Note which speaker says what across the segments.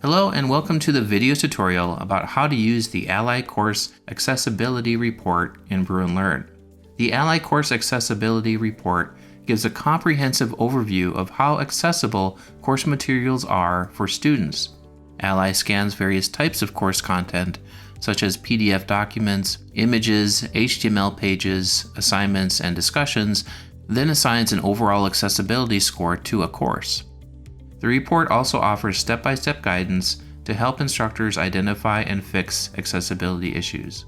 Speaker 1: Hello and welcome to the video tutorial about how to use the Ally Course Accessibility Report in Bruin Learn. The Ally Course Accessibility Report gives a comprehensive overview of how accessible course materials are for students. Ally scans various types of course content, such as PDF documents, images, HTML pages, assignments, and discussions, then assigns an overall accessibility score to a course. The report also offers step-by-step guidance to help instructors identify and fix accessibility issues.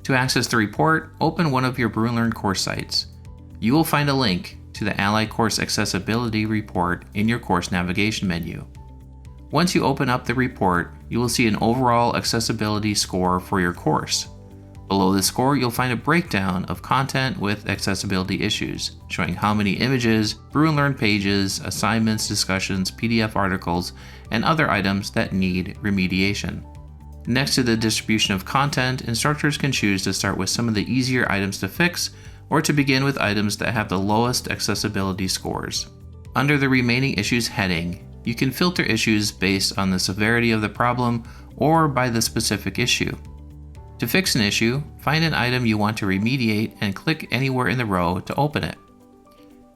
Speaker 1: To access the report, open one of your Bruin Learn course sites. You will find a link to the Ally Course Accessibility Report in your course navigation menu. Once you open up the report, you will see an overall accessibility score for your course. Below the score, you'll find a breakdown of content with accessibility issues, showing how many images, Bruin Learn pages, assignments, discussions, PDF articles, and other items that need remediation. Next to the distribution of content, instructors can choose to start with some of the easier items to fix, or to begin with items that have the lowest accessibility scores. Under the Remaining Issues heading, you can filter issues based on the severity of the problem or by the specific issue. To fix an issue, find an item you want to remediate and click anywhere in the row to open it.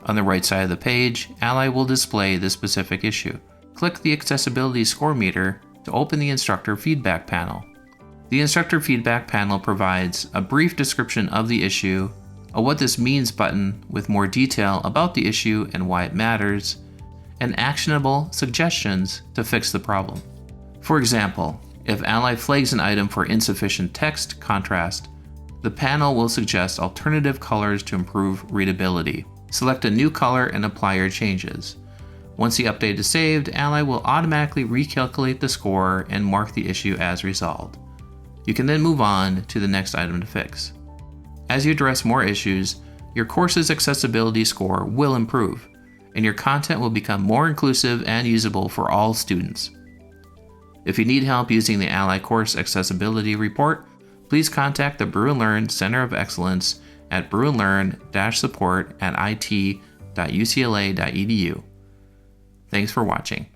Speaker 1: On the right side of the page, Ally will display the specific issue. Click the Accessibility Score Meter to open the Instructor Feedback panel. The Instructor Feedback panel provides a brief description of the issue, a What This Means button with more detail about the issue and why it matters, and actionable suggestions to fix the problem. For example, if Ally flags an item for insufficient text contrast, the panel will suggest alternative colors to improve readability. Select a new color and apply your changes. Once the update is saved, Ally will automatically recalculate the score and mark the issue as resolved. You can then move on to the next item to fix. As you address more issues, your course's accessibility score will improve, and your content will become more inclusive and usable for all students. If you need help using the Ally Course Accessibility Report, please contact the Bruin Learn Center of Excellence at bruinlearn-support@it.ucla.edu. Thanks for watching.